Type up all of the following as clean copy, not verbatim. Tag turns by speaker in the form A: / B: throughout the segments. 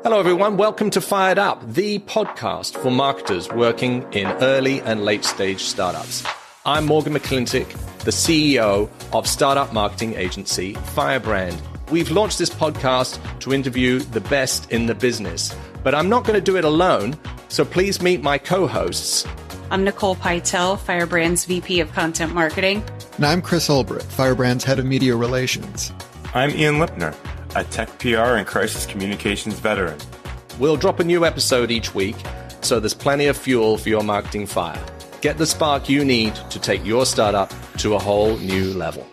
A: Hello, everyone. Welcome to Fired Up, the podcast for marketers working in early and late stage startups. I'm Morgan McClintock, the CEO of startup marketing agency Firebrand. We've launched this podcast to interview the best in the business, but I'm not going to do it alone. So please meet my co-hosts.
B: I'm Nicole Pytel, Firebrand's VP of Content Marketing.
C: And I'm Chris Ulbrich, Firebrand's Head of Media Relations.
D: I'm Ian Lipner, a tech PR and crisis communications veteran.
A: We'll drop a new episode each week, so there's plenty of fuel for your marketing fire. Get the spark you need to take your startup to a whole new level.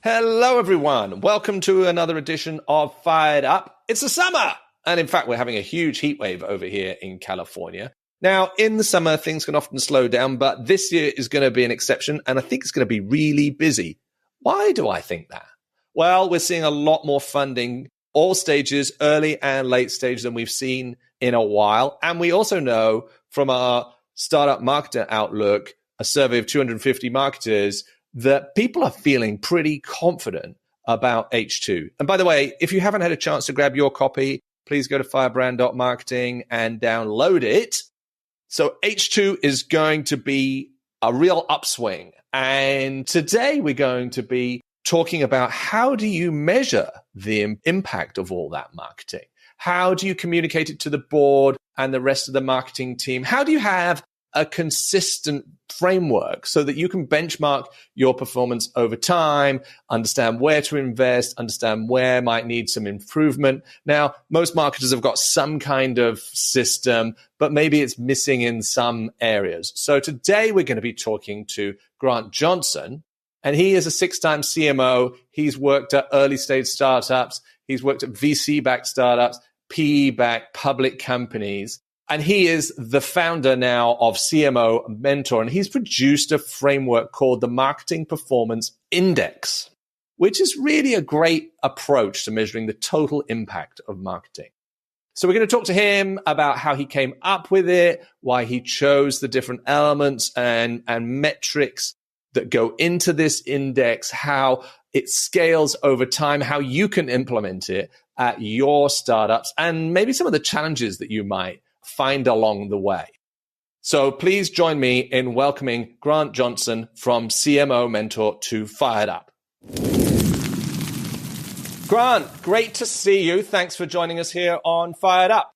A: Hello, everyone. Welcome to another edition of Fired Up. It's the summer. And in fact, we're having a huge heat wave over here in California. Now, in the summer, things can often slow down, but this year is going to be an exception, and I think it's going to be really busy. Why do I think that? Well, we're seeing a lot more funding, all stages, early and late stage, than we've seen in a while. And we also know from our Startup Marketer Outlook, a survey of 250 marketers, that people are feeling pretty confident about H2. And by the way, if you haven't had a chance to grab your copy, please go to firebrand.marketing and download it. So H2 is going to be a real upswing. And today we're going to be talking about how do you measure the impact of all that marketing? How do you communicate it to the board and the rest of the marketing team? How do you have a consistent framework so that you can benchmark your performance over time, understand where to invest, understand where might need some improvement? Now, most marketers have got some kind of system, but maybe it's missing in some areas. So today we're going to be talking to Grant Johnson, and he is a 6-time CMO. He's worked at early stage startups. He's worked at VC-backed startups, PE-backed public companies. And he is the founder now of CMO Mentor, and he's produced a framework called the Marketing Performance Index, which is really a great approach to measuring the total impact of marketing. So we're going to talk to him about how he came up with it, why he chose the different elements and metrics that go into this index, how it scales over time, how you can implement it at your startups, and maybe some of the challenges that you might find along the way. So please join me in welcoming Grant Johnson from CMO Mentor to Fired Up. Grant, great to see you. Thanks for joining us here on Fired Up.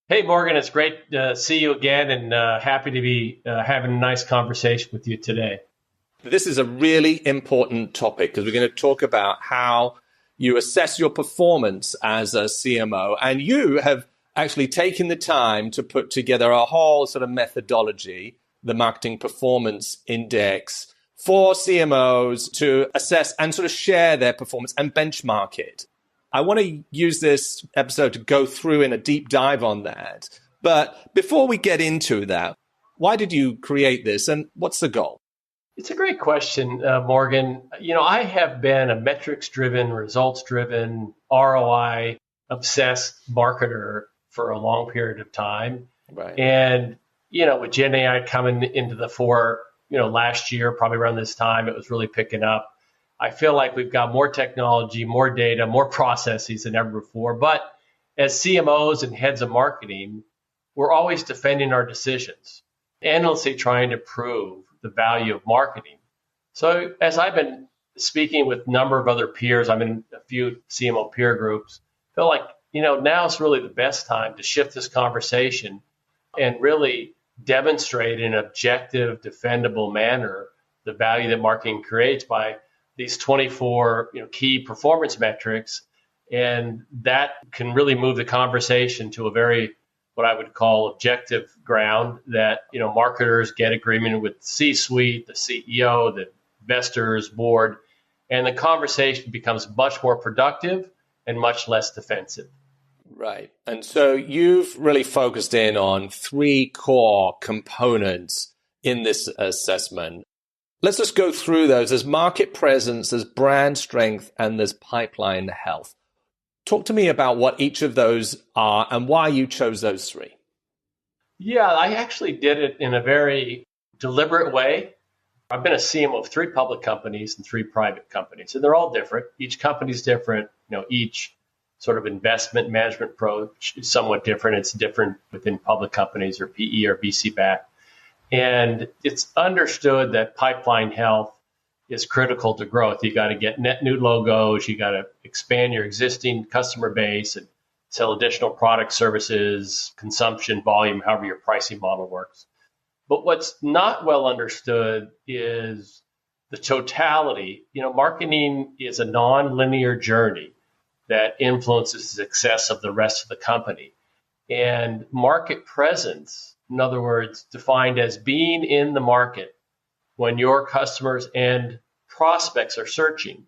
E: Hey, Morgan, it's great to see you again, and happy to be having a nice conversation with you today.
A: This is a really important topic because we're going to talk about how you assess your performance as a CMO, and you have actually taken the time to put together a whole sort of methodology, the Marketing Performance Index, for CMOs to assess and sort of share their performance and benchmark it. I want to use this episode to go through in a deep dive on that. But before we get into that, why did you create this and what's the goal?
E: It's a great question, Morgan. You know, I have been a metrics-driven, results-driven, ROI-obsessed marketer for a long period of time.
A: Right.
E: And, you know, with Gen AI coming into the fore, you know, last year, probably around this time, it was really picking up. I feel like we've got more technology, more data, more processes than ever before. But as CMOs and heads of marketing, we're always defending our decisions, endlessly trying to prove the value of marketing. So as I've been speaking with a number of other peers, I'm in a few CMO peer groups, I feel like, you know, now is really the best time to shift this conversation and really demonstrate in an objective, defendable manner the value that marketing creates by these 24 key performance metrics. And that can really move the conversation to a very, what I would call, objective ground that, marketers get agreement with the C-suite, the CEO, the investors, board, and the conversation becomes much more productive and much less defensive.
A: Right. And so you've really focused in on 3 core components in this assessment. Let's just go through those. There's market presence, there's brand strength, and there's pipeline health. Talk to me about what each of those are and why you chose those 3.
E: Yeah, I actually did it in a very deliberate way. I've been a CMO of 3 public companies and 3 private companies, and they're all different. Each company's different. Each sort of investment management approach is somewhat different. It's different within public companies or PE or VC backed. And it's understood that pipeline health is critical to growth. You got to get net new logos. You got to expand your existing customer base and sell additional product services, consumption, volume, however your pricing model works. But what's not well understood is the totality. Marketing is a non-linear journey that influences the success of the rest of the company. And market presence, in other words, defined as being in the market when your customers and prospects are searching.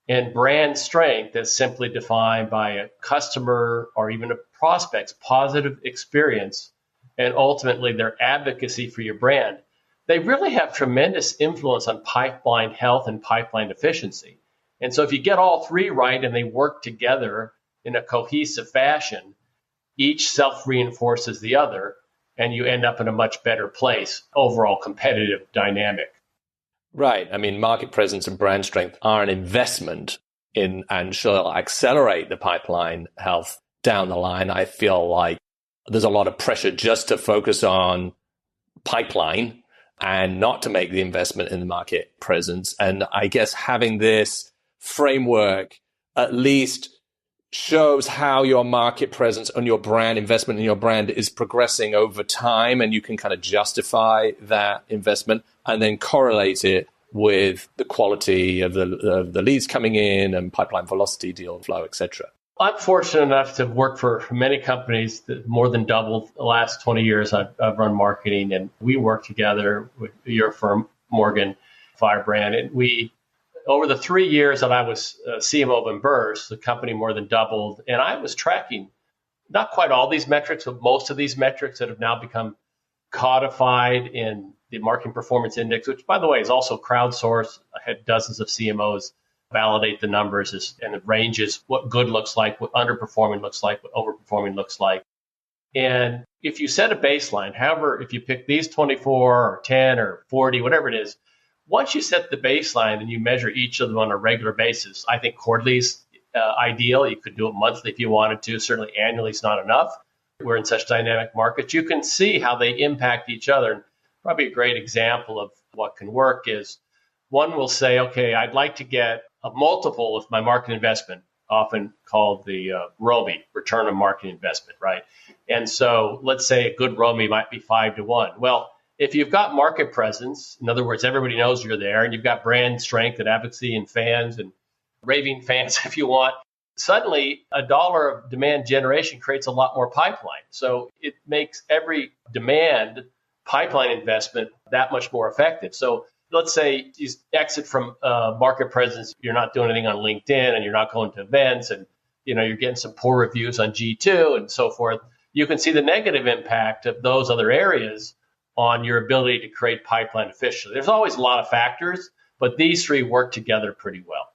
E: And brand strength is simply defined by a customer or even a prospect's positive experience and ultimately their advocacy for your brand. They really have tremendous influence on pipeline health and pipeline efficiency. And so if you get all three right and they work together in a cohesive fashion, each self-reinforces the other, and you end up in a much better place, overall competitive dynamic.
A: Right. I mean, market presence and brand strength are an investment in and shall accelerate the pipeline health down the line. I feel like there's a lot of pressure just to focus on pipeline and not to make the investment in the market presence. And I guess having this framework at least shows how your market presence and your brand investment in your brand is progressing over time, and you can kind of justify that investment and then correlate it with the quality of the leads coming in and pipeline velocity, deal flow, etc.
E: I'm fortunate enough to work for many companies that more than doubled the last 20 years. I've run marketing, and we work together with your firm, Morgan Firebrand, and we, over the 3 years that I was CMO of Emburse, the company more than doubled, and I was tracking not quite all these metrics, but most of these metrics that have now become codified in the Marketing Performance Index, which, by the way, is also crowdsourced. I had dozens of CMOs validate the numbers, and it ranges what good looks like, what underperforming looks like, what overperforming looks like. And if you set a baseline, however, if you pick these 24 or 10 or 40, whatever it is, once you set the baseline and you measure each of them on a regular basis, I think quarterly is ideal. You could do it monthly if you wanted to. Certainly annually is not enough. We're in such dynamic markets. You can see how they impact each other. And probably a great example of what can work is one will say, okay, I'd like to get a multiple of my market investment, often called the ROMI, return on marketing investment, right? And so let's say a good ROMI might be 5 to 1. Well, if you've got market presence, in other words, everybody knows you're there, and you've got brand strength and advocacy and fans and raving fans, if you want, suddenly $1 of demand generation creates a lot more pipeline. So it makes every demand pipeline investment that much more effective. So let's say you exit from market presence, you're not doing anything on LinkedIn and you're not going to events and you're getting some poor reviews on G2 and so forth. You can see the negative impact of those other areas on your ability to create pipeline efficiently. There's always a lot of factors, but these three work together pretty well.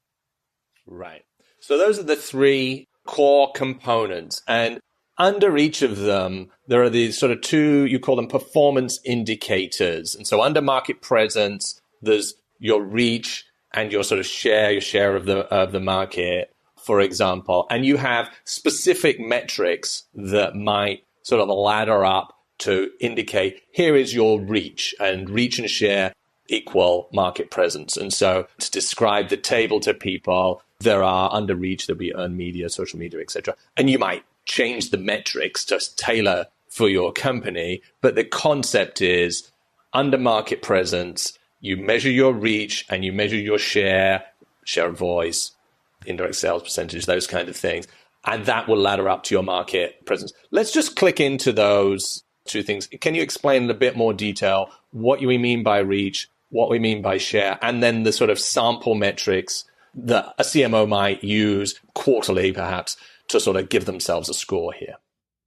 A: Right. So those are the three core components. And under each of them, there are these sort of two, you call them performance indicators. And so under market presence, there's your reach and your sort of your share of the market, for example. And you have specific metrics that might sort of ladder up to indicate here is your reach, and reach and share equal market presence. And so to describe the table to people, there are under reach, there'll be earned media, social media, etc. And you might change the metrics to tailor for your company. But the concept is under market presence, you measure your reach and you measure your share of voice, indirect sales percentage, those kind of things. And that will ladder up to your market presence. Let's just click into those two things. Can you explain in a bit more detail what we mean by reach, what we mean by share, and then the sort of sample metrics that a CMO might use quarterly, perhaps, to sort of give themselves a score here?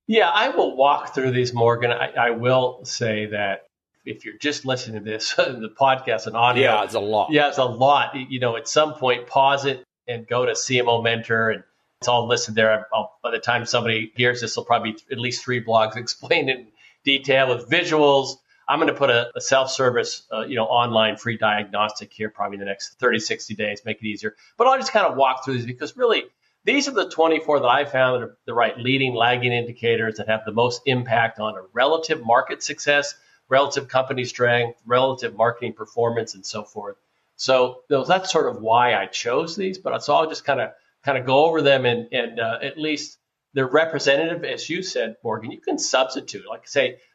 E: Yeah, I will walk through these, Morgan. I will say that if you're just listening to this, the podcast and audio.
A: Yeah, it's a lot.
E: Yeah, it's a lot. At some point, pause it and go to CMO Mentor, and it's all listed there. By the time somebody hears this, there'll probably be at least 3 blogs explained in detail with visuals. I'm going to put a self-service, online free diagnostic here, probably in the next 30, 60 days, make it easier. But I'll just kind of walk through these because really these are the 24 that I found that are the right leading, lagging indicators that have the most impact on a relative market success, relative company strength, relative marketing performance, and so forth. So that's sort of why I chose these. But so I'll just kind of go over them and at least they're representative, as you said, Morgan. You can substitute,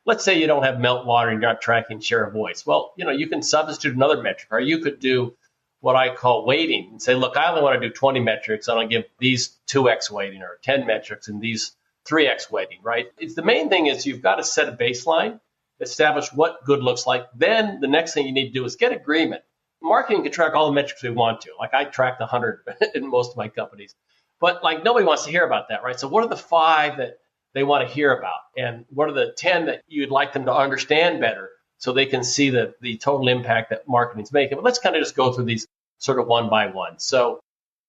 E: let's say you don't have Meltwater and you're not tracking share of voice. Well, you can substitute another metric, or you could do what I call weighting and say, look, I only want to do 20 metrics. I want to give these 2x weighting or 10 metrics and these 3x weighting, right? It's the main thing is you've got to set a baseline, establish what good looks like. Then the next thing you need to do is get agreement. Marketing can track all the metrics we want to. Like I tracked 100 in most of my companies, but like nobody wants to hear about that, right? So what are the 5 that they want to hear about? And what are the 10 that you'd like them to understand better so they can see the total impact that marketing's making? But let's kind of just go through these sort of one by one. So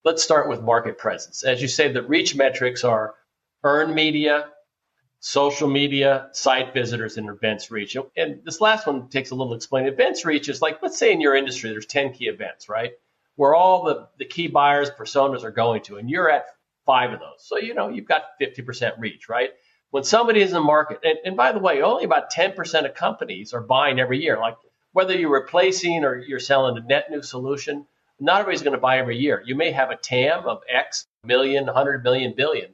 E: let's start with market presence. As you say, the reach metrics are earned media, social media, site visitors, and events reach. And this last one takes a little explaining. Events reach is like, let's say in your industry, there's 10 key events, right? Where all the key buyers, personas are going to, and you're at 5 of those. So, you've got 50% reach, right? When somebody is in the market, and by the way, only about 10% of companies are buying every year. Like whether you're replacing or you're selling a net new solution, not everybody's going to buy every year. You may have a TAM of X million, 100 million, billion.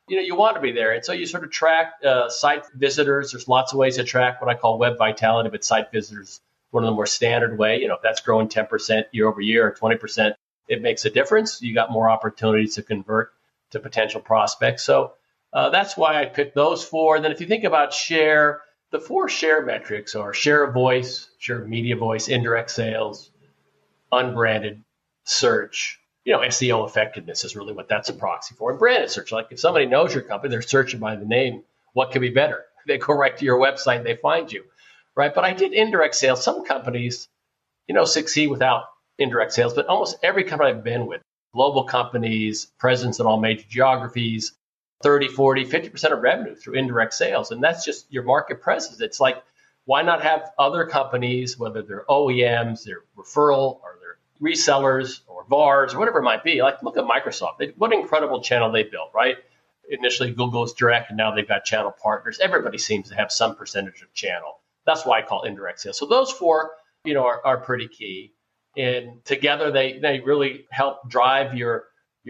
E: You want to be there. And so you sort of track site visitors. There's lots of ways to track what I call web vitality, but site visitors, one of the more standard way. If that's growing 10% year over year or 20%, it makes a difference. You got more opportunities to convert to potential prospects. So that's why I picked those 4. Then if you think about share, the 4 share metrics are share of voice, share of media voice, indirect sales, unbranded search. SEO effectiveness is really what that's a proxy for. And branded search, like if somebody knows your company, they're searching by the name, what could be better? They go right to your website, they find you, right? But I did indirect sales. Some companies, succeed without indirect sales, but almost every company I've been with, global companies, presence in all major geographies, 30, 40, 50% of revenue through indirect sales. And that's just your market presence. It's like, why not have other companies, whether they're OEMs, they're referral, or they're resellers, or VARs, or whatever it might be. Like, look at Microsoft. What an incredible channel they built, right? Initially, Google's direct, and now they've got channel partners. Everybody seems to have some percentage of channel. That's why I call indirect sales. So those 4, are pretty key. And together, they really help drive your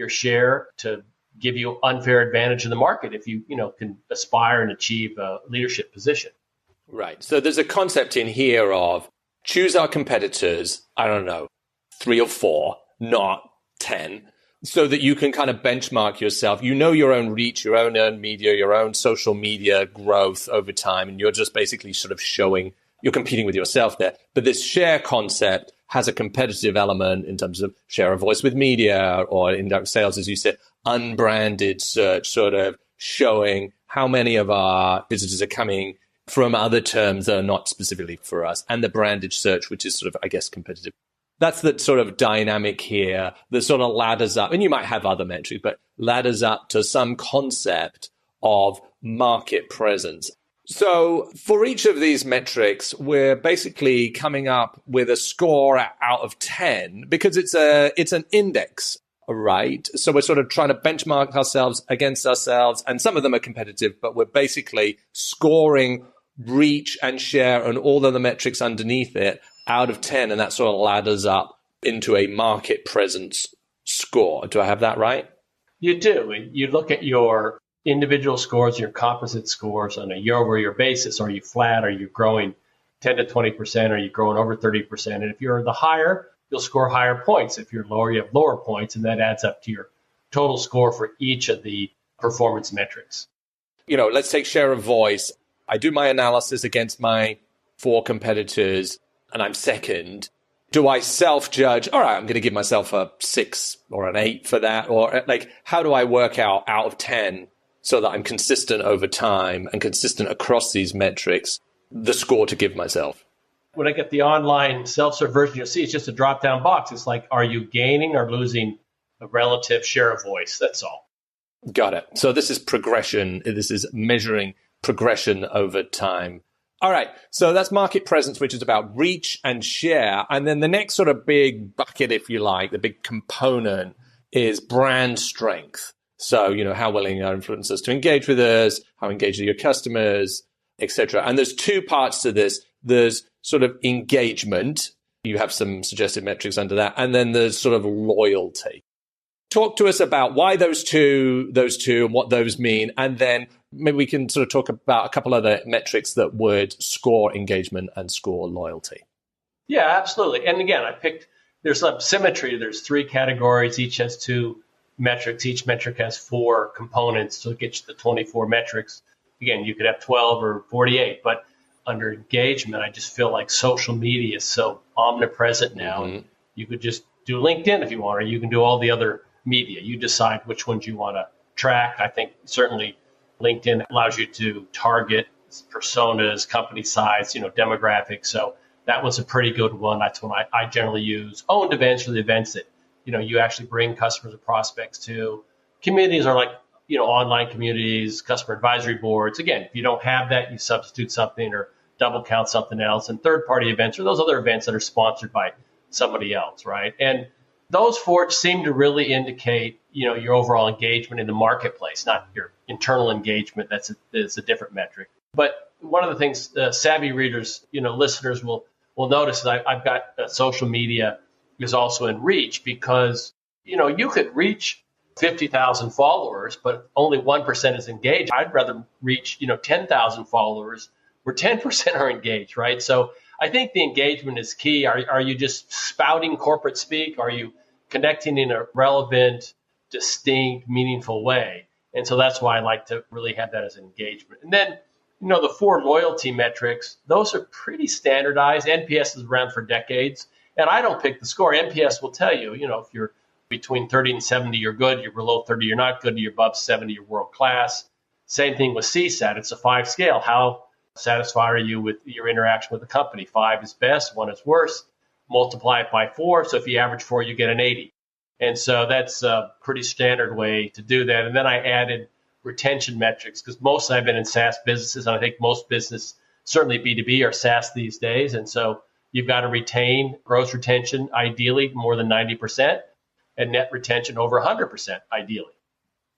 E: share to give you unfair advantage in the market if you can aspire and achieve a leadership position.
A: Right. So there's a concept in here of choose our competitors, I don't know, 3 or 4, not 10, so that you can kind of benchmark yourself. Your own reach, your own earned media, your own social media growth over time, and you're just basically sort of showing you're competing with yourself there. But this share concept has a competitive element in terms of share of voice with media or indirect sales, as you said, unbranded search, sort of showing how many of our visitors are coming from other terms that are not specifically for us, and the branded search, which is sort of, I guess, competitive. That's the sort of dynamic here that sort of ladders up, and you might have other metrics, but ladders up to some concept of market presence. So for each of these metrics, we're basically coming up with a score out of 10 because it's an index, right? So we're sort of trying to benchmark ourselves against ourselves, and some of them are competitive, but we're basically scoring reach and share and all of the metrics underneath it out of 10, and that sort of ladders up into a market presence score. Do I have that right?
E: You do. You look at your individual scores, your composite scores on a year-over-year basis. Are you flat? Are you growing 10 to 20%? Are you growing over 30%? And if you're the higher, you'll score higher points. If you're lower, you have lower points, and that adds up to your total score for each of the performance metrics.
A: Let's take share of voice. I do my analysis against my 4 competitors, and I'm second. Do I self-judge? All right, I'm going to give myself a 6 or an 8 for that. Or how do I work out of 10 so that I'm consistent over time and consistent across these metrics, the score to give myself?
E: When I get the online self-serve version, you'll see it's just a drop-down box. It's like, are you gaining or losing a relative share of voice? That's all.
A: Got it. So this is progression. This is measuring progression over time. All right. So that's market presence, which is about reach and share. And then the next sort of big bucket, if you like, the big component is brand strength. So, how willing are influencers to engage with us? How engaged are your customers, etc. And there's two parts to this. There's sort of engagement. You have some suggested metrics under that. And then there's sort of loyalty. Talk to us about why those two and what those mean. And then maybe we can sort of talk about a couple other metrics that would score engagement and score loyalty.
E: Yeah, absolutely. And again, there's some symmetry. There's 3 categories. Each has 2 metrics. Each metric has 4 components to get you the 24 metrics. Again, you could have 12 or 48, but under engagement, I just feel like social media is so omnipresent now. Mm-hmm. You could just do LinkedIn if you want, or you can do all the other media. You decide which ones you want to track. I think certainly LinkedIn allows you to target personas, company size, demographics. So that was a pretty good one. That's one I generally use. Owned events are the events that, you actually bring customers or prospects to. Communities are like, online communities, customer advisory boards. Again, if you don't have that, you substitute something or double count something else. And third-party events are those other events that are sponsored by somebody else, right? And those 4 seem to really indicate, your overall engagement in the marketplace, not your internal engagement. That's a different metric. But one of the things savvy readers, listeners will notice that I've got social media is also in reach because, you could reach 50,000 followers, but only 1% is engaged. I'd rather reach, 10,000 followers where 10% are engaged, right? So I think the engagement is key. Are you just spouting corporate speak? Are you connecting in a relevant, distinct, meaningful way? And so that's why I like to really have that as an engagement. And then, the 4 loyalty metrics, those are pretty standardized. NPS is around for decades. And I don't pick the score. NPS will tell you, if you're between 30 and 70, you're good. You're below 30, you're not good. You're above 70, you're world class. Same thing with CSAT. It's a 5 scale. How satisfied are you with your interaction with the company? 5 is best, 1 is worst. Multiply it by 4. So if you average 4, you get an 80. And so that's a pretty standard way to do that. And then I added retention metrics because mostly I've been in SaaS businesses. And I think most business, certainly B2B, are SaaS these days. And so you've got to retain gross retention, ideally more than 90%, and net retention over 100%, ideally.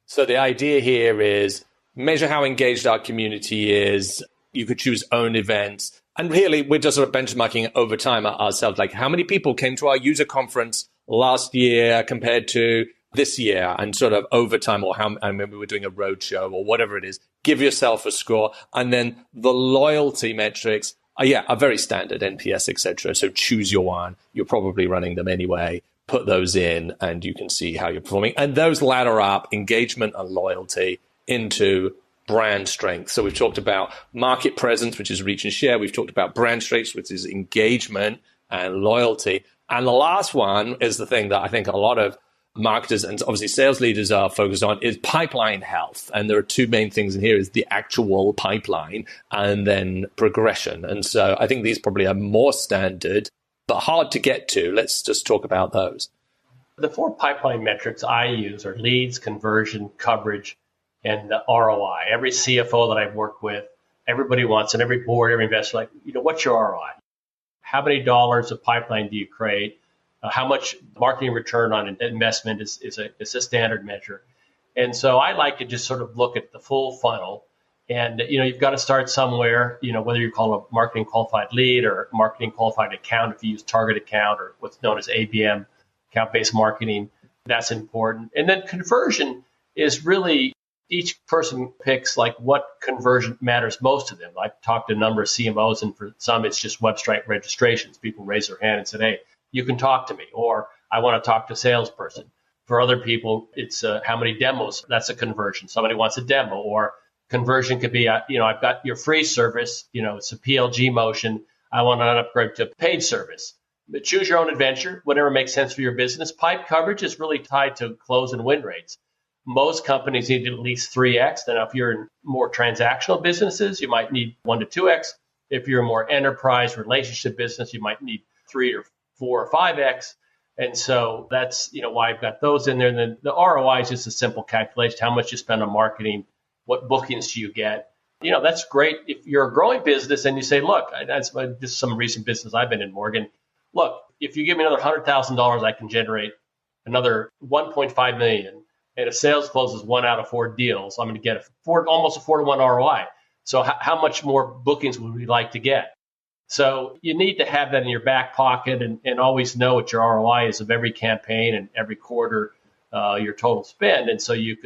A: So the idea here is measure how engaged our community is. You could choose own events. And really, we're just sort of benchmarking over time ourselves. Like how many people came to our user conference last year compared to this year, and sort of over time, or how, I maybe we're doing a roadshow or whatever it is. Give yourself a score. And then the loyalty metrics are very standard, NPS, etc. So choose your one. You're probably running them anyway. Put those in and you can see how you're performing. And those ladder up engagement and loyalty into brand strength. So we've talked about market presence, which is reach and share. We've talked about brand strength, which is engagement and loyalty. And the last one is the thing that I think a lot of marketers and obviously sales leaders are focused on is pipeline health. And there are 2 main things in here is the actual pipeline and then progression. And so I think these probably are more standard, but hard to get to. Let's just talk about those.
E: The 4 pipeline metrics I use are leads, conversion, coverage, and the ROI. Every CFO that I've worked with, everybody wants, and every board, every investor, like, what's your ROI? How many dollars of pipeline do you create? How much marketing return on investment is a standard measure. And so I like to just sort of look at the full funnel. And, you've got to start somewhere, whether you call a marketing qualified lead or marketing qualified account, if you use target account or what's known as ABM, account-based marketing, that's important. And then conversion is really each person picks like what conversion matters most to them. I've talked to a number of CMOs, and for some, it's just website registrations. People raise their hand and say, hey, you can talk to me, or I want to talk to a salesperson. For other people, it's how many demos. That's a conversion. Somebody wants a demo, or conversion could be, I've got your free service, it's a PLG motion. I want an upgrade to paid service. But choose your own adventure, whatever makes sense for your business. Pipe coverage is really tied to close and win rates. Most companies need at least 3x. Now, if you're in more transactional businesses, you might need 1 to 2x. If you're a more enterprise relationship business, you might need 3 or 4 or 5x. And so that's why I've got those in there. And then the ROI is just a simple calculation: how much you spend on marketing, what bookings do you get. That's great if you're a growing business and you say, look, this is some recent business I've been in, Morgan. Look, if you give me another $100,000, I can generate another $1.5 million And if sales closes 1 out of 4 deals, I'm going to get almost a 4-to-1 ROI. So how much more bookings would we like to get? So you need to have that in your back pocket and always know what your ROI is of every campaign and every quarter, your total spend. And so if you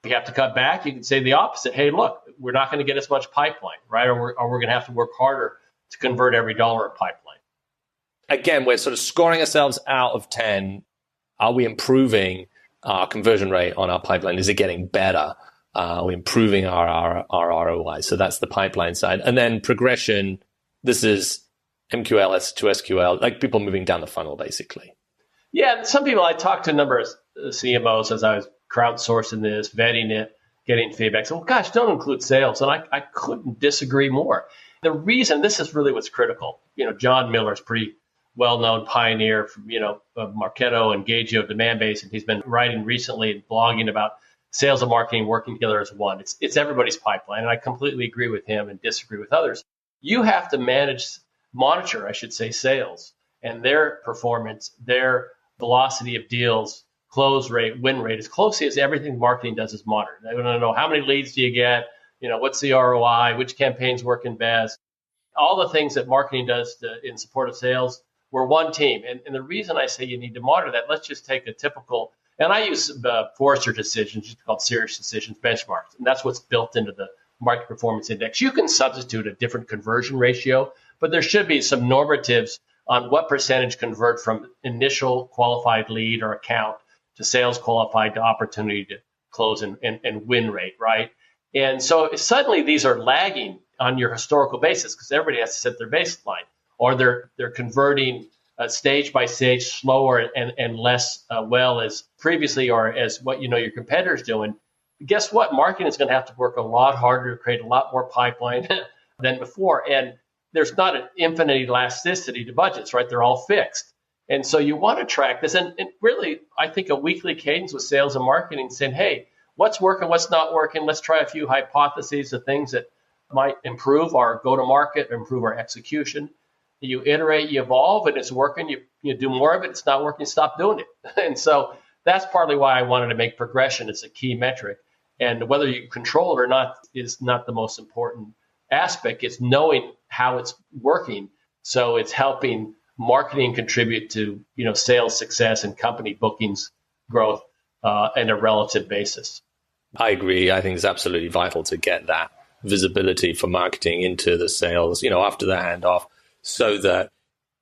E: have to cut back, you can say the opposite. Hey, look, we're not going to get as much pipeline, right? Or we're going to have to work harder to convert every dollar of pipeline.
A: Again, we're sort of scoring ourselves out of 10. Are we improving our conversion rate on our pipeline? Is it getting better? Are we improving our ROI? So that's the pipeline side. And then progression, this is MQL to SQL, like people moving down the funnel, basically.
E: Yeah, some people, I talked to a number of CMOs as I was crowdsourcing this, vetting it, getting feedback. So, well, gosh, don't include sales. And I couldn't disagree more. The reason, this is really what's critical. John Miller's pretty well-known pioneer from, of Marketo and Gageo demand-based, and he's been writing recently and blogging about sales and marketing working together as one. It's everybody's pipeline, and I completely agree with him and disagree with others. You have to monitor sales and their performance, their velocity of deals, close rate, win rate, as closely as everything marketing does is monitored. They want to know how many leads do you get, what's the ROI, which campaign's working best, all the things that marketing does in support of sales. We're one team. And the reason I say you need to monitor that, let's just take a typical, and I use Forrester decisions, it's called Serious Decisions benchmarks, and that's what's built into the Market Performance Index. You can substitute a different conversion ratio, but there should be some normatives on what percentage convert from initial qualified lead or account to sales qualified to opportunity to close and win rate, right? And so suddenly these are lagging on your historical basis because everybody has to set their baseline, or they're converting stage by stage, slower and less well as previously or as what your competitor's doing. Guess what? Marketing is going to have to work a lot harder to create a lot more pipeline than before. And there's not an infinite elasticity to budgets, right? They're all fixed. And so you want to track this. And really, I think a weekly cadence with sales and marketing saying, hey, what's working, what's not working? Let's try a few hypotheses of things that might improve our go-to-market, improve our execution. You iterate, you evolve, and it's working. You do more of it. It's not working, stop doing it. And so that's partly why I wanted to make progression as a key metric. And whether you control it or not is not the most important aspect. It's knowing how it's working. So it's helping marketing contribute to sales success and company bookings growth on a relative basis.
A: I agree. I think it's absolutely vital to get that visibility for marketing into the sales, after the handoff, so that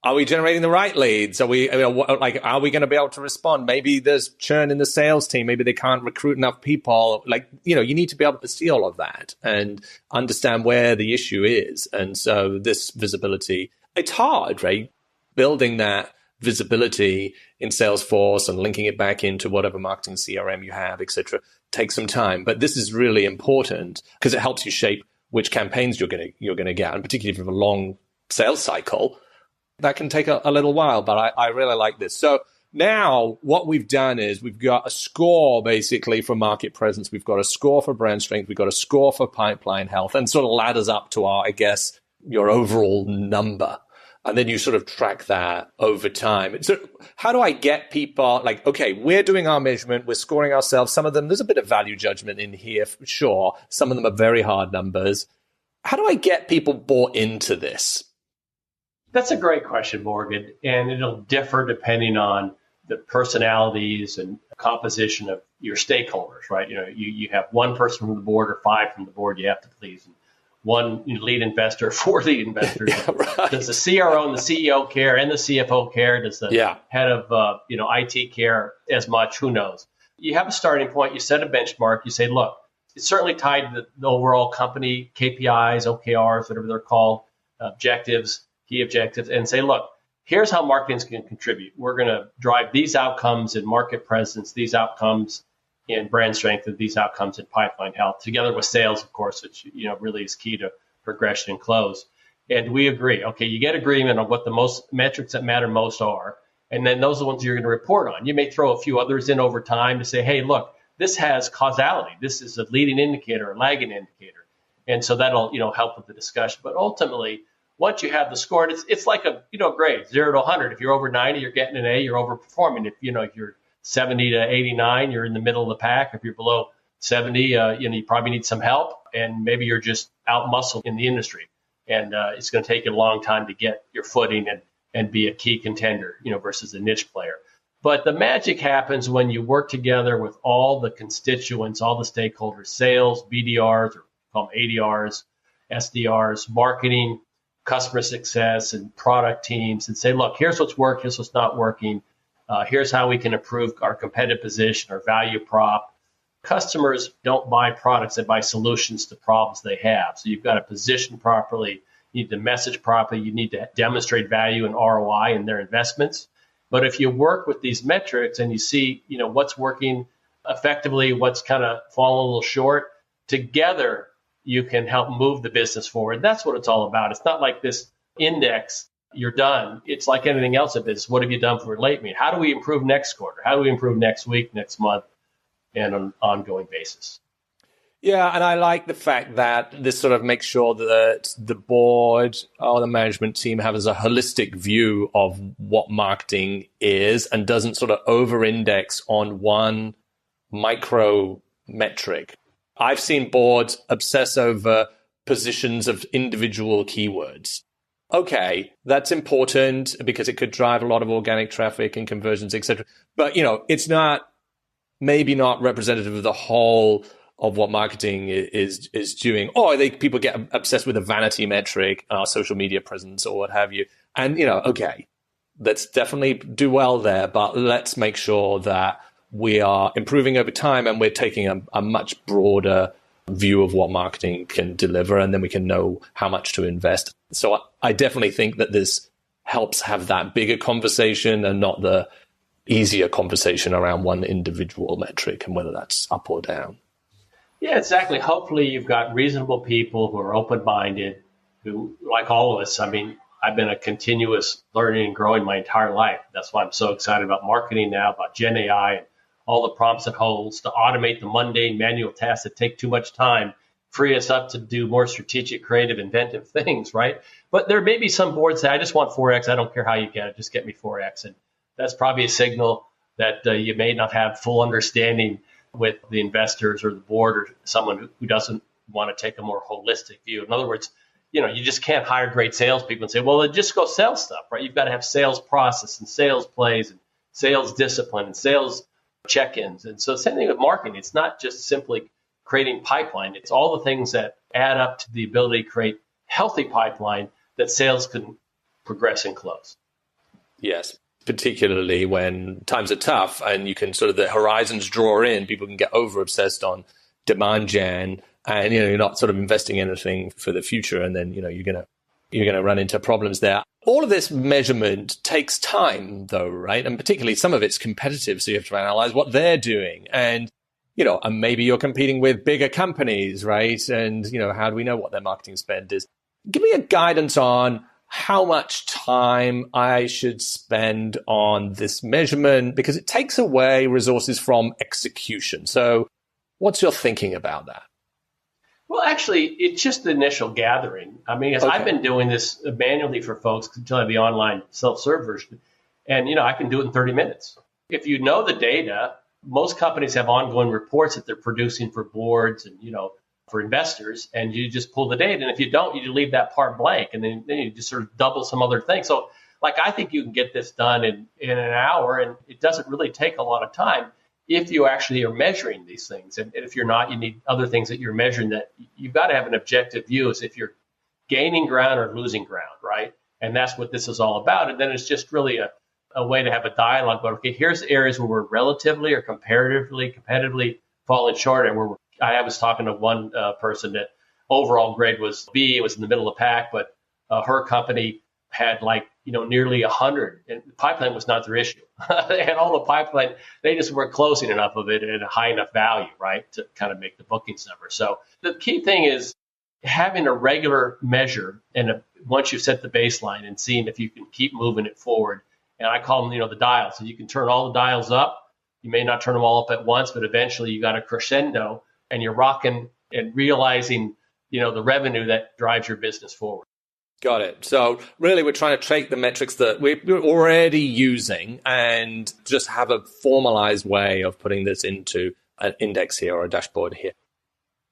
A: are we generating the right leads? Are we going to be able to respond? Maybe there's churn in the sales team. Maybe they can't recruit enough people. You need to be able to see all of that and understand where the issue is. And so this visibility, it's hard, right? Building that visibility in Salesforce and linking it back into whatever marketing CRM you have, et cetera, takes some time. But this is really important because it helps you shape which campaigns you're going to get, and particularly if you have a long sales cycle, that can take a little while. But I really like this. So now what we've done is we've got a score basically for market presence. We've got a score for brand strength. We've got a score for pipeline health, and sort of ladders up to your overall number. And then you sort of track that over time. So how do I get people okay, we're doing our measurement, we're scoring ourselves. Some of them, there's a bit of value judgment in here, for sure. Some of them are very hard numbers. How do I get people bought into this?
E: That's a great question, Morgan. And it'll differ depending on the personalities and composition of your stakeholders, right? You have one person from the board or 5 from the board you have to please. And one lead investor, 4 lead investors.
A: Yeah, right.
E: Does the CRO and the CEO care and the CFO care? Does the head of IT care as much? Who knows? You have a starting point. You set a benchmark. You say, look, it's certainly tied to the overall company KPIs, OKRs, whatever they're called, objectives, key objectives, and say, look, here's how marketing's going to contribute. We're going to drive these outcomes in market presence, these outcomes in brand strength, and these outcomes in pipeline health, together with sales, of course, which really is key to progression and close. And we agree. Okay, you get agreement on what the most metrics that matter most are, and then those are the ones you're going to report on. You may throw a few others in over time to say, hey, look, this has causality. This is a leading indicator, a lagging indicator. And so that'll help with the discussion. But ultimately, once you have the score, it's like a grade, 0 to 100. If you're over 90, you're getting an A, you're overperforming. If you're 70 to 89, you're in the middle of the pack. If you're below 70, you probably need some help, and maybe you're just out muscled in the industry. And it's going to take you a long time to get your footing and be a key contender, versus a niche player. But the magic happens when you work together with all the constituents, all the stakeholders, sales, BDRs, or call them ADRs, SDRs, marketing, customer success, and product teams, and say, look, here's what's worked, here's what's not working. Here's how we can improve our competitive position, our value prop. Customers don't buy products, they buy solutions to problems they have. So you've got to position properly, you need to message properly, you need to demonstrate value and ROI in their investments. But if you work with these metrics and you see, what's working effectively, what's kind of falling a little short, together you can help move the business forward. That's what it's all about. It's not like this index, you're done. It's like anything else in business. What have you done for late meet? How do we improve next quarter? How do we improve next week, next month, and on an ongoing basis?
A: Yeah, and I like the fact that this sort of makes sure that the board or the management team has a holistic view of what marketing is and doesn't sort of over-index on one micro metric. I've seen boards obsess over positions of individual keywords. Okay, that's important because it could drive a lot of organic traffic and conversions, etc. But, it's maybe not representative of the whole of what marketing is doing. Or people get obsessed with a vanity metric, our social media presence or what have you. And, okay, let's definitely do well there, but let's make sure that we are improving over time and we're taking a much broader view of what marketing can deliver, and then we can know how much to invest. So I definitely think that this helps have that bigger conversation and not the easier conversation around one individual metric and whether that's up or down.
E: Yeah, exactly. Hopefully you've got reasonable people who are open-minded, who, like all of us, I've been a continuous learning and growing my entire life. That's why I'm so excited about marketing now, about Gen AI and all the prompts it holds to automate the mundane manual tasks that take too much time, free us up to do more strategic, creative, inventive things, right? But there may be some boards that I just want 4X. I don't care how you get it. Just get me 4X. And that's probably a signal that you may not have full understanding with the investors or the board or someone who doesn't want to take a more holistic view. In other words, you just can't hire great salespeople and say, well, just go sell stuff, right? You've got to have sales process and sales plays and sales discipline and sales check-ins. And so same thing with marketing. It's not just simply creating pipeline. It's all the things that add up to the ability to create healthy pipeline that sales can progress and close.
A: Yes, particularly when times are tough and you can sort of the horizons draw in, people can get over obsessed on demand gen and, you're not sort of investing anything for the future. And then, you're going to run into problems there. All of this measurement takes time, though, right? And particularly some of it's competitive. So you have to analyze what they're doing. And, and maybe you're competing with bigger companies, right? And, how do we know what their marketing spend is? Give me a guidance on how much time I should spend on this measurement, because it takes away resources from execution. So what's your thinking about that?
E: Well, actually, it's just the initial gathering. As I've been doing this manually for folks until I have the online self-serve version, and, I can do it in 30 minutes. If you know the data, most companies have ongoing reports that they're producing for boards and, for investors, and you just pull the data. And if you don't, you leave that part blank, and then you just sort of double some other things. So, I think you can get this done in an hour, and it doesn't really take a lot of time if you actually are measuring these things. And if you're not, you need other things that you're measuring that you've got to have an objective view as if you're gaining ground or losing ground, right? And that's what this is all about. And then it's just really a way to have a dialogue about, okay, here's areas where we're relatively or competitively falling short, and I was talking to one person that overall grade was B, it was in the middle of the pack, but her company had nearly 100, and the pipeline was not their issue. They had all the pipeline, they just weren't closing enough of it at a high enough value, right, to kind of make the bookings number. So the key thing is having a regular measure, and once you set the baseline and seeing if you can keep moving it forward. And I call them, the dials. So you can turn all the dials up. You may not turn them all up at once, but eventually you got a crescendo, and you're rocking and realizing, the revenue that drives your business forward.
A: Got it. So really, we're trying to take the metrics that we're already using and just have a formalized way of putting this into an index here or a dashboard here.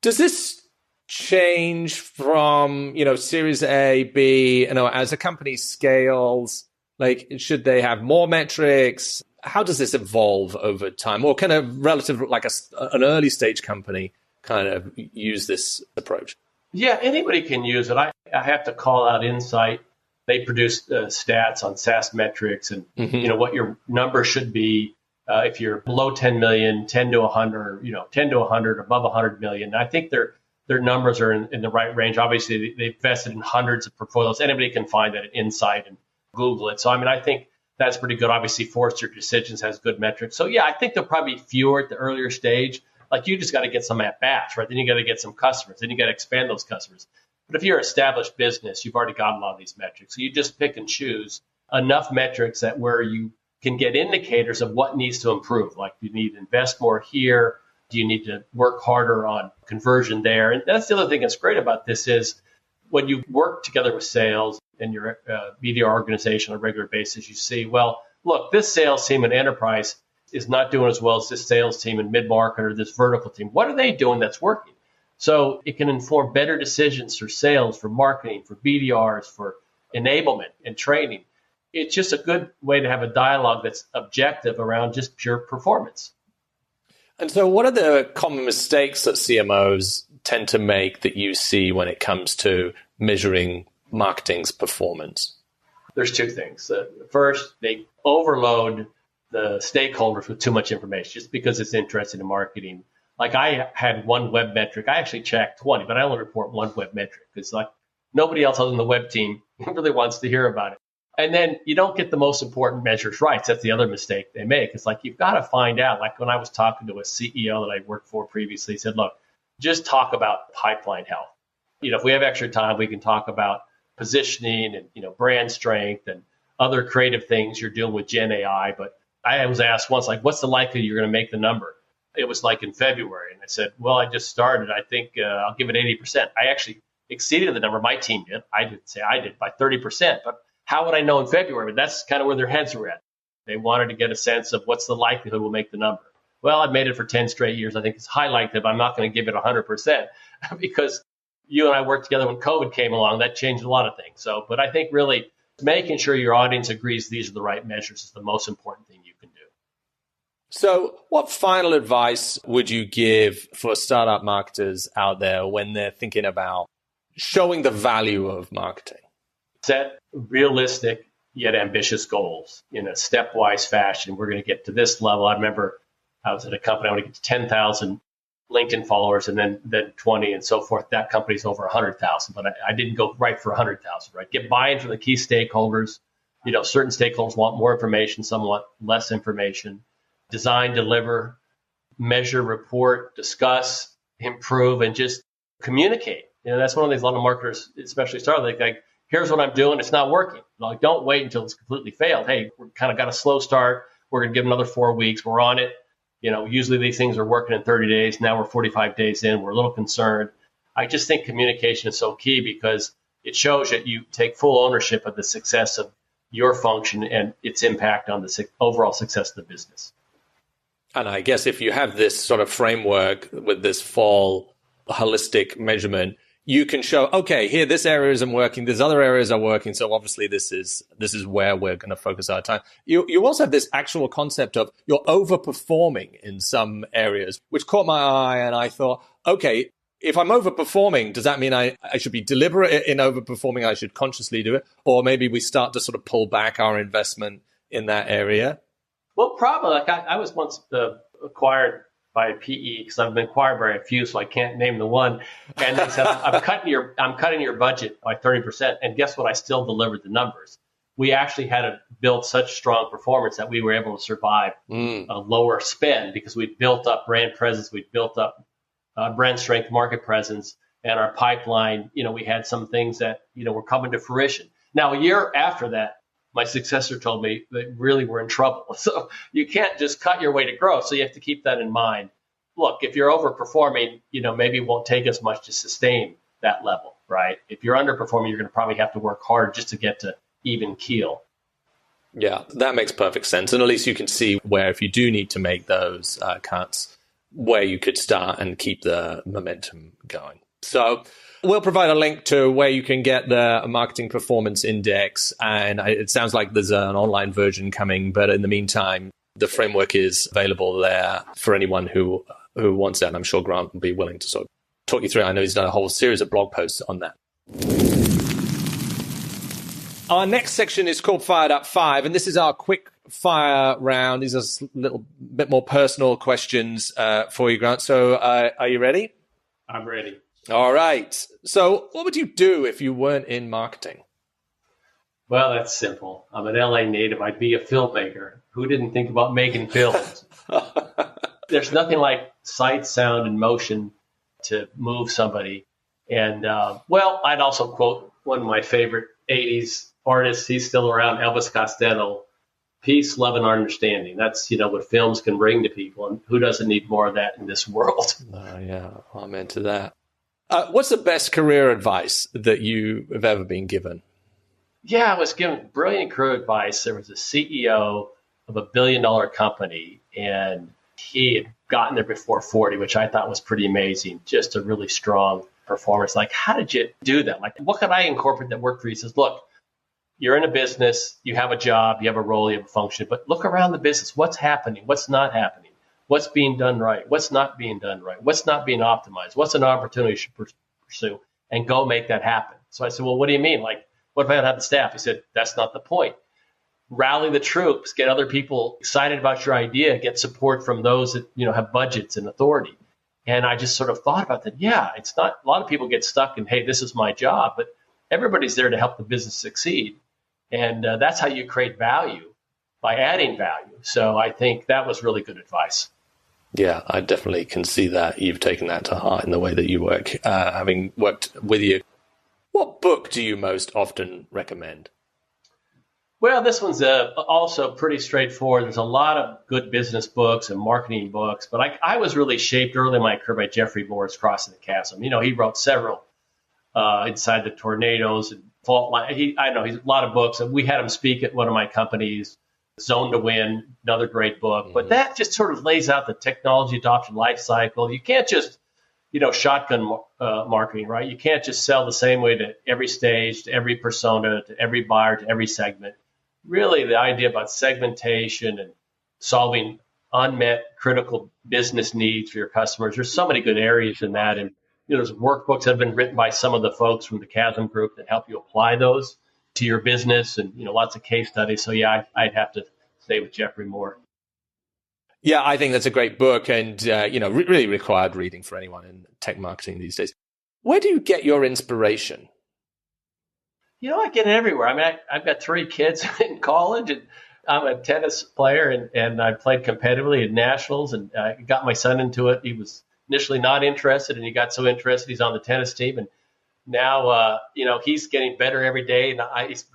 A: Does this change from, Series A, B, as a company scales? Like, should they have more metrics? How does this evolve over time? Or can a relative, like an early stage company kind of use this approach?
E: Yeah, anybody can use it. I have to call out Insight. They produce stats on SaaS metrics and what your number should be if you're below 10 million, 10 to 100, 10 to 100, above 100 million. I think their numbers are in the right range. Obviously, they've invested in hundreds of portfolios. Anybody can find that at Insight and Google it. So, I think that's pretty good. Obviously, Forrester Decisions has good metrics. So, yeah, I think there'll probably be fewer at the earlier stage. Like, you just got to get some at bats, right? Then you got to get some customers. Then you got to expand those customers. But if you're an established business, you've already got a lot of these metrics. So you just pick and choose enough metrics that where you can get indicators of what needs to improve. Like, you need to invest more here. Do you need to work harder on conversion there? And that's the other thing that's great about this is when you work together with sales and your media organization on a regular basis, you see, well, look, this sales team in enterprise is not doing as well as this sales team in mid-market or this vertical team. What are they doing that's working? So it can inform better decisions for sales, for marketing, for BDRs, for enablement and training. It's just a good way to have a dialogue that's objective around just pure performance.
A: And so what are the common mistakes that CMOs tend to make that you see when it comes to measuring marketing's performance?
E: There's two things. First, they overload the stakeholders with too much information just because it's interesting in marketing. Like, I had one web metric. I actually checked 20, but I only report one web metric because like nobody else other than the web team really wants to hear about it. And then you don't get the most important measures right. That's the other mistake they make. It's like, you've got to find out. Like, when I was talking to a CEO that I worked for previously, he said, look, just talk about pipeline health. If we have extra time, we can talk about positioning and, brand strength and other creative things you're doing with Gen AI. But I was asked once, like, what's the likelihood you're going to make the number? It was like in February. And I said, well, I just started. I think I'll give it 80%. I actually exceeded the number. My team did. I didn't say I did by 30%. But how would I know in February? But that's kind of where their heads were at. They wanted to get a sense of what's the likelihood we'll make the number. Well, I've made it for 10 straight years. I think it's high likelihood, but I'm not going to give it 100% because you and I worked together when COVID came along. That changed a lot of things. So, but I think really making sure your audience agrees these are the right measures is the most important thing you can do.
A: So what final advice would you give for startup marketers out there when they're thinking about showing the value of marketing?
E: Set realistic yet ambitious goals in a stepwise fashion. We're going to get to this level. I remember I was at a company, I want to get to 10,000 LinkedIn followers and then 20 and so forth. That company's over 100,000, but I didn't go right for 100,000, right? Get buy-in from the key stakeholders. Certain stakeholders want more information, some want less information. Design, deliver, measure, report, discuss, improve, and just communicate. That's one of these, a lot of marketers, especially startups, like, here's what I'm doing. It's not working. Like, don't wait until it's completely failed. Hey, we're kind of got a slow start. We're going to give another 4 weeks. We're on it. Usually these things are working in 30 days. Now we're 45 days in. We're a little concerned. I just think communication is so key because it shows that you take full ownership of the success of your function and its impact on the overall success of the business.
A: And I guess if you have this sort of framework with this full holistic measurement, you can show, okay, here, this area isn't working. These other areas are working. So obviously this is where we're going to focus our time. You also have this actual concept of you're overperforming in some areas, which caught my eye. And I thought, okay, if I'm overperforming, does that mean I should be deliberate in overperforming? I should consciously do it? Or maybe we start to sort of pull back our investment in that area?
E: Well, probably. Like, I was once acquired by a PE because I've been acquired by a few, so I can't name the one. And they said, I'm cutting your budget by 30%. And guess what? I still delivered the numbers. We actually had to build such strong performance that we were able to survive a lower spend because we'd built up brand presence, we'd built up brand strength, market presence, and our pipeline. We had some things that were coming to fruition. Now, a year after that, my successor told me that really we're in trouble. So you can't just cut your way to growth. So you have to keep that in mind. Look, if you're overperforming, maybe it won't take as much to sustain that level, right? If you're underperforming, you're going to probably have to work hard just to get to even keel.
A: Yeah, that makes perfect sense. And at least you can see where, if you do need to make those cuts, where you could start and keep the momentum going. So we'll provide a link to where you can get the Marketing Performance Index. And it sounds like there's an online version coming. But in the meantime, the framework is available there for anyone who wants that. And I'm sure Grant will be willing to sort of talk you through it. I know he's done a whole series of blog posts on that. Our next section is called Fired Up 5, and this is our quick fire round. These are a little bit more personal questions for you, Grant. So are you ready?
E: I'm ready.
A: All right. So what would you do if you weren't in marketing?
E: Well, that's simple. I'm an LA native. I'd be a filmmaker. Who didn't think about making films? There's nothing like sight, sound, and motion to move somebody. And, I'd also quote one of my favorite 80s artists. He's still around, Elvis Costello. Peace, love, and understanding. That's, what films can bring to people. And who doesn't need more of that in this world?
A: Yeah, I'm into that. What's the best career advice that you have ever been given? Yeah,
E: I was given brilliant career advice. There was a CEO of $1 billion company, and he had gotten there before 40, which I thought was pretty amazing. Just a really strong performance. Like, how did you do that? Like, what could I incorporate that worked for you? He says, look, you're in a business, you have a job, you have a role, you have a function, but look around the business. What's happening? What's not happening? What's being done right? What's not being done right? What's not being optimized? What's an opportunity you should pursue? And go make that happen. So I said, well, what do you mean? Like, what if I don't have the staff? He said, that's not the point. Rally the troops, get other people excited about your idea, get support from those that, have budgets and authority. And I just sort of thought about that. Yeah, it's not, a lot of people get stuck in, hey, this is my job, but everybody's there to help the business succeed. And that's how you create value, by adding value. So I think that was really good advice.
A: Yeah, I definitely can see that you've taken that to heart in the way that you work, having worked with you. What book do you most often recommend?
E: Well, this one's also pretty straightforward. There's a lot of good business books and marketing books, but I was really shaped early in my career by Jeffrey Moore's Crossing the Chasm. He wrote several Inside the Tornadoes and Fault Line. He's a lot of books. And we had him speak at one of my companies, Zone to Win, another great book. Mm-hmm. But that just sort of lays out the technology adoption life cycle. You can't just, shotgun marketing, right? You can't just sell the same way to every stage, to every persona, to every buyer, to every segment. Really, the idea about segmentation and solving unmet critical business needs for your customers. There's so many good areas in that. And there's workbooks that have been written by some of the folks from the Chasm Group that help you apply those to your business, and lots of case studies. So yeah, I'd have to stay with Jeffrey Moore.
A: Yeah, I think that's a great book, and really required reading for anyone in tech marketing these days. Where do you get your inspiration?
E: I get it everywhere. I mean, I've got 3 kids in college, and I'm a tennis player, and I played competitively at nationals, and I got my son into it. He was initially not interested, and he got so interested he's on the tennis team, and now he's getting better every day, and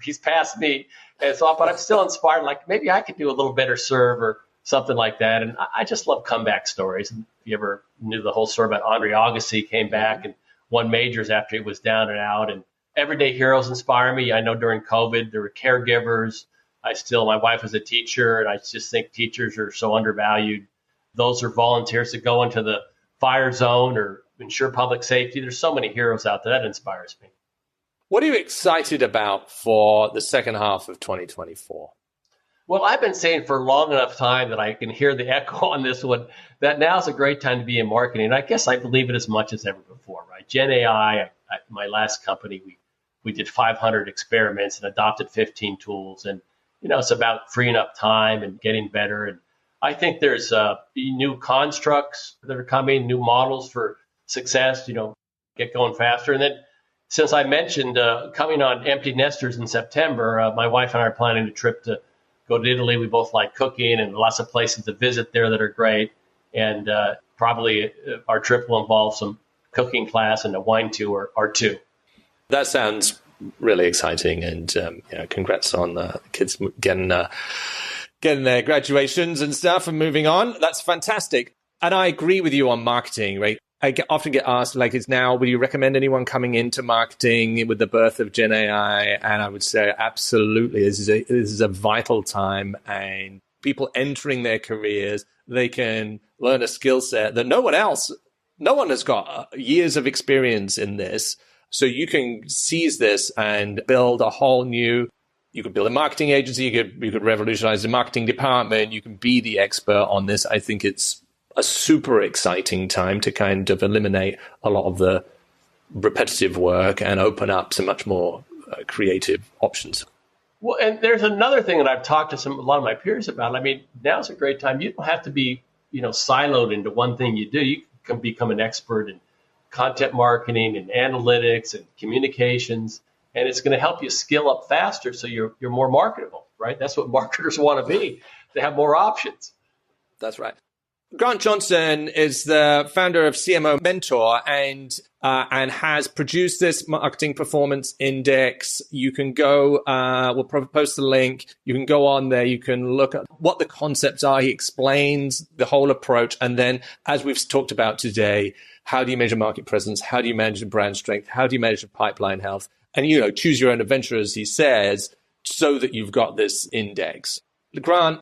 E: he's past me, and so but I'm still inspired. Like, maybe I could do a little better serve or something like that. And I just love comeback stories. And if you ever knew the whole story about Andre Agassi, came back and won majors after he was down and out, and everyday heroes inspire me. I know during COVID there were caregivers. My wife was a teacher, and I just think teachers are so undervalued. Those are volunteers that go into the fire zone or ensure public safety. There's so many heroes out there. That inspires me.
A: What are you excited about for the second half of 2024?
E: Well, I've been saying for a long enough time that I can hear the echo on this one, that now's a great time to be in marketing. And I guess I believe it as much as ever before, right? Gen AI, my last company, we did 500 experiments and adopted 15 tools. And, it's about freeing up time and getting better. And I think there's new constructs that are coming, new models for success, get going faster. And then since I mentioned coming on Empty Nesters in September, my wife and I are planning a trip to go to Italy. We both like cooking, and lots of places to visit there that are great. And probably our trip will involve some cooking class and a wine tour or 2.
A: That sounds really exciting. And congrats on the kids getting their graduations and stuff and moving on. That's fantastic. And I agree with you on marketing, right? often get asked, like, would you recommend anyone coming into marketing with the birth of Gen AI? And I would say, absolutely. This is a vital time, and people entering their careers, they can learn a skill set that no one has got years of experience in this. So you can seize this and build a whole new, you could build a marketing agency, you could revolutionize the marketing department, you can be the expert on this. I think it's a super exciting time to kind of eliminate a lot of the repetitive work and open up some much more creative options.
E: Well, and there's another thing that I've talked to a lot of my peers about. I mean, now's a great time. You don't have to be, siloed into one thing you do. You can become an expert in content marketing and analytics and communications, and it's going to help you skill up faster so you're more marketable, right? That's what marketers want to be. They have more options.
A: That's right. Grant Johnson is the founder of CMO Mentor and has produced this marketing performance index. You can go, we'll post the link. You can go on there. You can look at what the concepts are. He explains the whole approach. And then, as we've talked about today, how do you measure market presence? How do you manage brand strength? How do you manage pipeline health? And, choose your own adventure, as he says, so that you've got this index. Grant,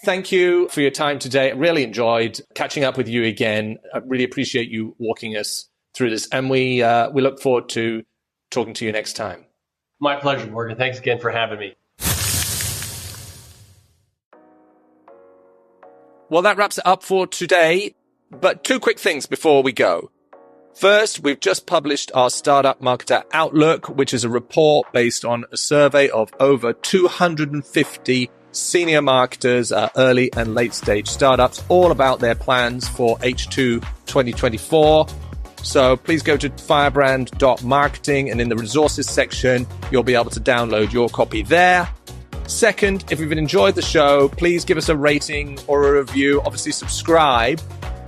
A: thank you for your time today. I really enjoyed catching up with you again. I really appreciate you walking us through this. And we look forward to talking to you next time.
E: My pleasure, Morgan. Thanks again for having me.
A: Well, that wraps it up for today. But 2 quick things before we go. First, we've just published our Startup Marketer Outlook, which is a report based on a survey of over 250 senior marketers at early and late stage startups, all about their plans for H2 2024. So please go to firebrand.marketing, and in the resources section, you'll be able to download your copy there. Second, if you've enjoyed the show, please give us a rating or a review. Obviously, subscribe.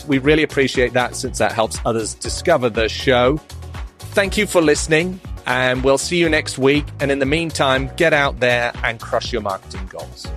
A: We really appreciate that, since that helps others discover the show. Thank you for listening, and we'll see you next week. And in the meantime, get out there and crush your marketing goals.